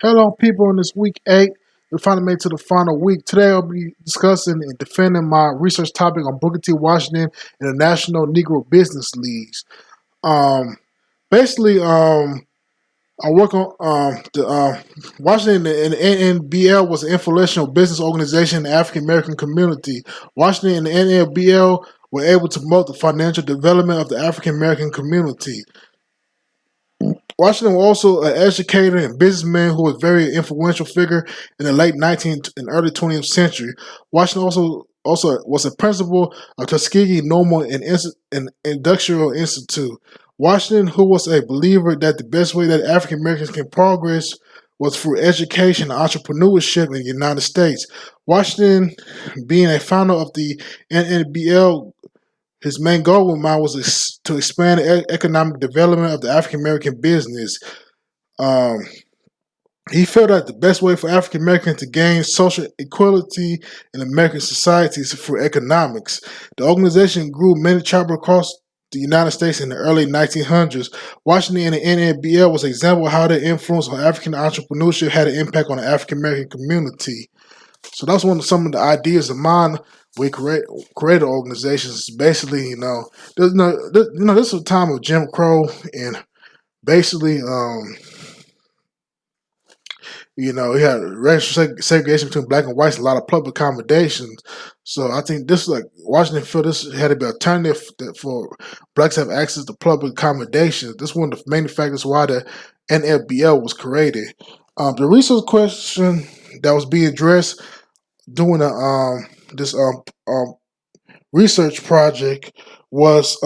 Hello, people. In this week 8, we finally made it to the final week. Today, I'll be discussing and defending my research topic on Booker T. Washington and the National Negro Business Leagues. Um, basically, I work on the Washington and the NNBL was an influential business organization in the African American community. Washington and the NNBL were able to promote the financial development of the African American community. Washington was also an educator and businessman who was a very influential figure in the late 19th and early 20th century. Washington also was a principal of Tuskegee Normal and Industrial Institute. Washington, who was a believer that the best way that African Americans can progress was through education and entrepreneurship in the United States. Washington, being a founder of the NNBL, his main goal in mind was to expand the economic development of the African American business. Um, he felt that the best way for African Americans to gain social equality in American society is through economics. The organization grew many chapters across the United States in the early 1900s. Washington and the NNBL was an example of how their influence on African entrepreneurship had an impact on the African American community. So that's one of some of the ideas of mine. We created organizations. Basically, this was a time of Jim Crow, and basically, we had racial segregation between black and whites, a lot of public accommodations. So I think this, like Washington felt, this had to be an alternative for blacks to have access to public accommodations. This is one of the main factors why the NLBL was created. The resource question that was being addressed doing this research project was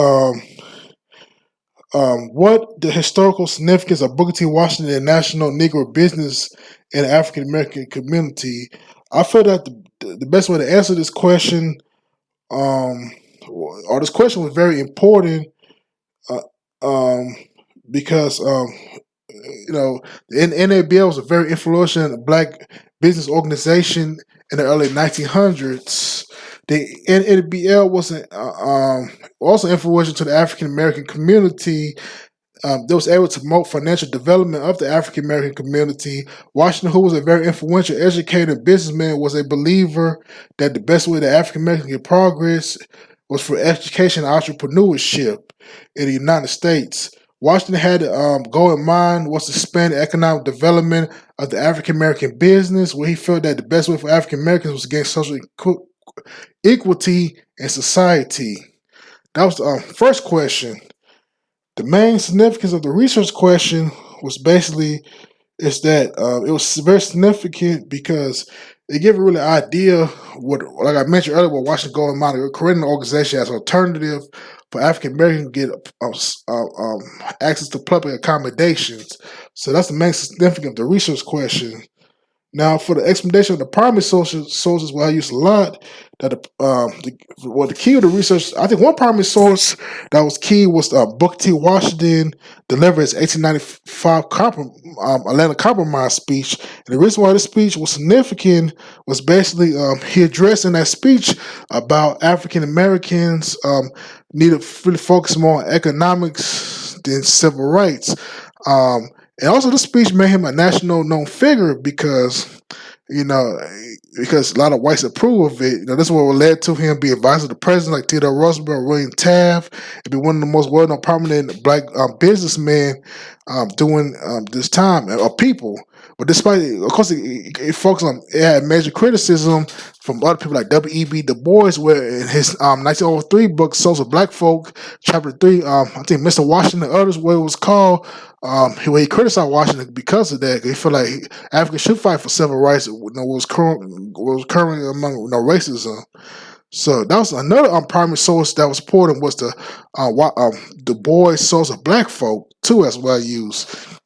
what the historical significance of Booker T. Washington and National Negro Business in the African American community. I feel that the best way to answer this question, or this question was very important, uh, um, because the NABL was a very influential black business organization in the early 1900s. The NNBL was also influential to the African American community. That was able to promote financial development of the African American community. Washington, who was a very influential educator and businessman, was a believer that the best way that African Americans get progress was for education and entrepreneurship in the United States. Washington had the goal in mind was to expand the economic development of the African American business, where he felt that the best way for African Americans was to gain social equity in society. That was the first question. The main significance of the research question was basically is that it was very significant because it gave a really idea what, like I mentioned earlier, what Washington going on, creating an organization as an alternative for African Americans to get access to public accommodations. So that's the main significance of the research question. Now, for the explanation of the primary sources, what I use a lot, that the key of the research, I think one primary source that was key was Booker T. Washington delivered his 1895 Atlanta Compromise speech. And the reason why this speech was significant was basically he addressed in that speech about African Americans need to really focus more on economics than civil rights. And also, this speech made him a national known figure you know, because a lot of whites approve of it. This is what led to him being advisor to the president like Theodore Roosevelt, William Taft, and be one of the most well-known, prominent black businessmen during this time, or people. But despite, of course, it focused on, it had major criticism from other people like W.E.B. Du Bois, where in his 1903 book, Souls of Black Folk, chapter 3, I think Mr. Washington and others, where it was called, where he criticized Washington because of that. He felt like Africans should fight for civil rights, what was currently among racism. So that was another primary source that was important was the Du Bois Souls of Black Folk too, as well used.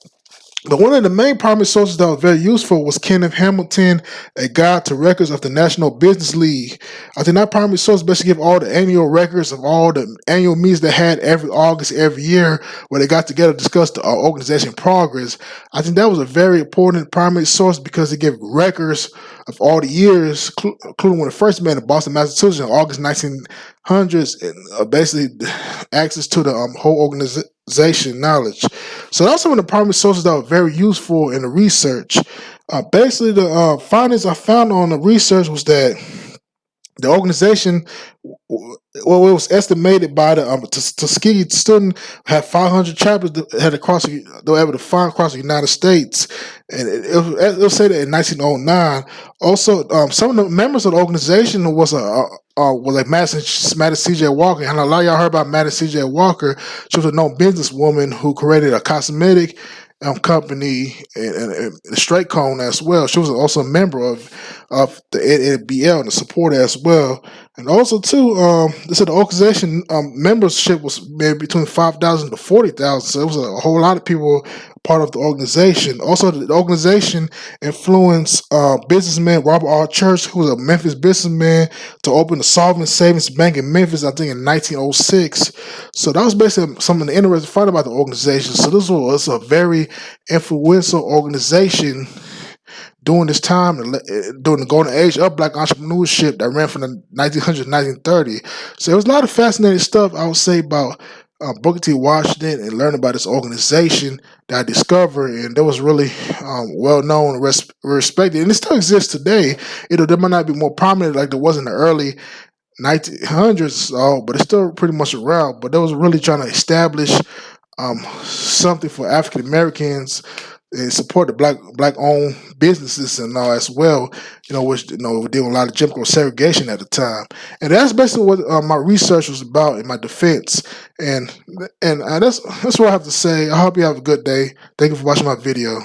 But one of the main primary sources that was very useful was Kenneth Hamilton, A Guide to Records of the National Business League. I think that primary source basically give all the annual records of all the annual meetings they had every August, every year, where they got together to discuss the organization progress. I think that was a very important primary source because it gave records of all the years, including when it first met in Boston, Massachusetts in August 1900s, and basically access to the whole organization knowledge. So that's some of the primary sources that were very useful in the research. Basically, the findings I found on the research was that the organization, well, it was estimated by the Tuskegee student had 500 chapters that had across they were able to find across the United States, and it'll say that in 1909. Also, some of the members of the organization was like Madison C.J. Walker. And a lot of y'all heard about Madison C.J. Walker. She was a known businesswoman who created a cosmetic company and a straight cone as well. She was also a member of the NNBL and the supporter as well. And also too, they said the organization membership was maybe between 5,000 to 40,000. So it was a whole lot of people part of the organization. Also, the organization influenced businessman Robert R. Church, who was a Memphis businessman, to open the Solvent Savings Bank in Memphis, I think in 1906. So that was basically some of the interesting fun about the organization. So this was a very influential organization during this time, during the golden age of black entrepreneurship that ran from the 1900s to 1930. So there was a lot of fascinating stuff, I would say, about Booker T. Washington and learning about this organization that I discovered, and that was really well known and respected, and it still exists today. There might not be more prominent like there was in the early 1900s, so, but it's still pretty much around. But they was really trying to establish something for African Americans and support the black owned businesses and all as well. Which were dealing with a lot of Jim Crow segregation at the time, and that's basically what my research was about in my defense. And that's what I have to say. I hope you have a good day. Thank you for watching my video.